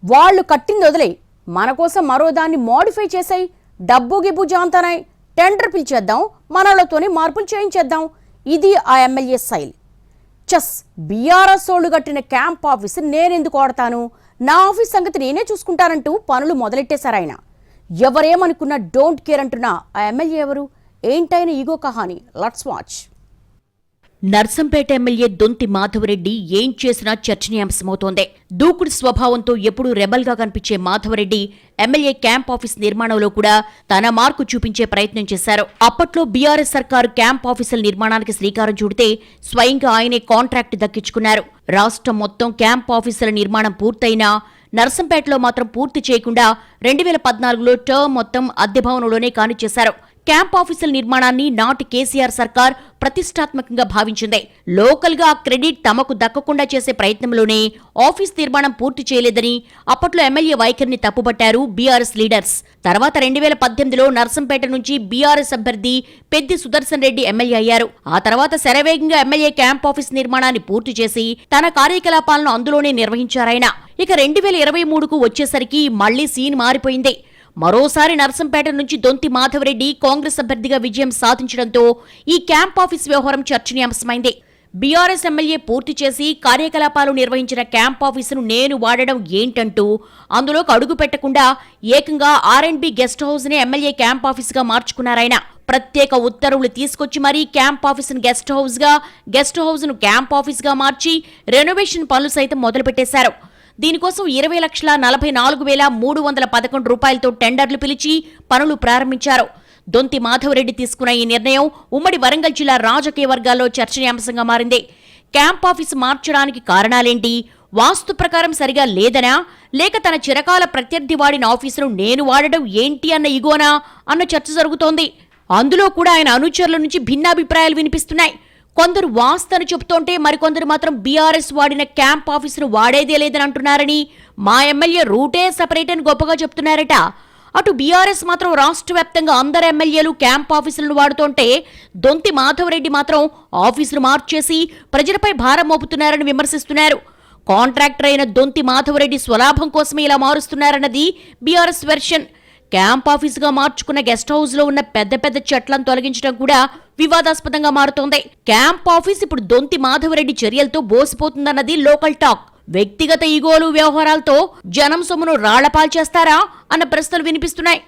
వాళ్ళు కట్టింది వదిలే, మన కోసం మరో దాన్ని మోడిఫై చేసాయి, డబ్బు గిబ్బు జాంతనాయి, టెండర్ పిలిచేద్దాం, మనలతోనే మార్పులు చేయించేద్దాం. ఇది ఆ ఎమ్మెల్యే స్టైల్. చస్ బీఆర్ఎస్ సోళ్లు కట్టిన క్యాంప్ ఆఫీస్ నేనెందుకు ఆడతాను, నా ఆఫీస్ సంగతి నేనే చూసుకుంటానంటూ పనులు మొదలెట్టేశారు ఆయన. ఎవరేమనుకున్నా డోంట్ కేర్ అంటున్నా ఆ ఎమ్మెల్యే ఎవరు, ఏంటైన ఈగో కహాని? Let's watch. Narsampet MLA Donthi Madhava Reddy ఏం చేసినా చర్చనీయాంశమవుతోంది. దూకుడు స్వభావంతో ఎప్పుడూ రెబల్గా కనిపించే మాధవరెడ్డి ఎమ్మెల్యే క్యాంప్ ఆఫీస్ నిర్మాణంలో కూడా తన మార్కు చూపించే ప్రయత్నం చేశారు. అప్పట్లో బీఆర్ఎస్ సర్కారు క్యాంప్ ఆఫీసుల నిర్మాణానికి శ్రీకారం చుడితే స్వయంగా ఆయనే కాంట్రాక్ట్ దక్కించుకున్నారు. రాష్ట్రం మొత్తం క్యాంప్ ఆఫీసుల నిర్మాణం పూర్తయినా నర్సంపేటలో మాత్రం పూర్తి చేయకుండా 2014లో టర్మ్ మొత్తం అద్దె భవనంలోనే కానిచ్చేశారు. క్యాంప్ ఆఫీసుల నిర్మాణాన్ని నాటి కేసీఆర్ సర్కార్ ప్రతిష్టాత్మకంగా భావించింది. లోకల్ గా క్రెడిట్ తమకు దక్కకుండా చేసే ప్రయత్నంలోనే ఆఫీస్ నిర్మాణం పూర్తి చేయలేదని అప్పట్లో ఎమ్మెల్యే వైఖరిని తప్పుపట్టారు బీఆర్ఎస్ లీడర్స్. తర్వాత 2018లో నర్సంపేట నుంచి బీఆర్ఎస్ అభ్యర్థి పెద్ది సుదర్శన్ రెడ్డి ఎమ్మెల్యే అయ్యారు. ఆ తర్వాత శరవేగంగా ఎమ్మెల్యే క్యాంప్ ఆఫీస్ నిర్మాణాన్ని పూర్తి చేసి తన కార్యకలాపాలను అందులోనే నిర్వహించారాయన. ఇక 2023కు వచ్చేసరికి మళ్లీ సీన్ మారిపోయింది. మరోసారి నర్సంపేట నుంచి దొంతి మాధవరెడ్డి కాంగ్రెస్ అభ్యర్థిగా విజయం సాధించడంతో ఈ క్యాంప్ ఆఫీస్ వ్యవహారం చర్చనీయాంశమైంది. బీఆర్ఎస్ ఎమ్మెల్యే పూర్తి చేసి కార్యకలాపాలు నిర్వహించిన క్యాంప్ ఆఫీసును నేను వాడడం ఏంటంటూ అందులోకి అడుగు పెట్టకుండా ఏకంగా R&B గెస్ట్ హౌస్ నే ఎమ్మెల్యే క్యాంప్ ఆఫీసుగా మార్చుకున్నారాయన. ప్రత్యేక ఉత్తర్వులు తీసుకొచ్చి మరీ క్యాంప్ ఆఫీసును గెస్ట్ హౌస్ ను క్యాంప్ ఆఫీస్ గా మార్చి రెనోవేషన్ పనులు సైతం మొదలుపెట్టేశారు. దీనికోసం 20,44,311 రూపాయలతో టెండర్లు పిలిచి పనులు ప్రారంభించారు. దొంతి మాధవరెడ్డి తీసుకున్న ఈ నిర్ణయం ఉమ్మడి వరంగల్ జిల్లా రాజకీయ వర్గాల్లో చర్చనీయాంశంగా మారింది. క్యాంప్ ఆఫీసు మార్చడానికి కారణాలేంటి? వాస్తు ప్రకారం సరిగా లేదనా, లేక తన చిరకాల ప్రత్యర్థి వాడిన ఆఫీసును నేను వాడడం ఏంటి అన్న ఇగోనా అన్న చర్చ జరుగుతోంది. అందులో కూడా ఆయన అనుచరుల నుంచి భిన్నాభిప్రాయాలు వినిపిస్తున్నాయి. కొందరు వాస్తని చెబుతోంటే మరికొందరు మాత్రం బీఆర్ఎస్ వాడిన క్యాంప్ ఆఫీసును వాడేదే లేదని అంటున్నారని, మా ఎమ్మెల్యే రూటే సపరేట్ అని గొప్పగా చెప్తున్నారట. అటు బీఆర్ఎస్ మాత్రం రాష్ట్ర వ్యాప్తంగా అందరు ఎమ్మెల్యేలు క్యాంప్ ఆఫీసులను వాడుతుంటే దొంతి మాధవరెడ్డి మాత్రం ఆఫీసును మార్చేసి ప్రజలపై భారం మోపుతున్నారని విమర్శిస్తున్నారు. కాంట్రాక్టర్ అయిన దొంతి మాధవరెడ్డి స్వలాభం కోసమే ఇలా మారుస్తున్నారన్నది బీఆర్ఎస్ వెర్షన్. క్యాంప్ ఆఫీసుగా మార్చుకున్న గెస్ట్ హౌస్ లో ఉన్న పెద్ద పెద్ద చెట్లను తొలగించడం కూడా వివాదాస్పదంగా మారుతోంది. క్యాంప్ ఆఫీస్ ఇప్పుడు దొంతి మాధవరెడ్డి చర్యలతో బోసిపోతుందన్నది లోకల్ టాక్. వ్యక్తిగత ఈగోలు వ్యవహారాలతో జనం సొమ్మును రాళ్లపాలు చేస్తారా అన్న ప్రశ్నలు వినిపిస్తున్నాయి.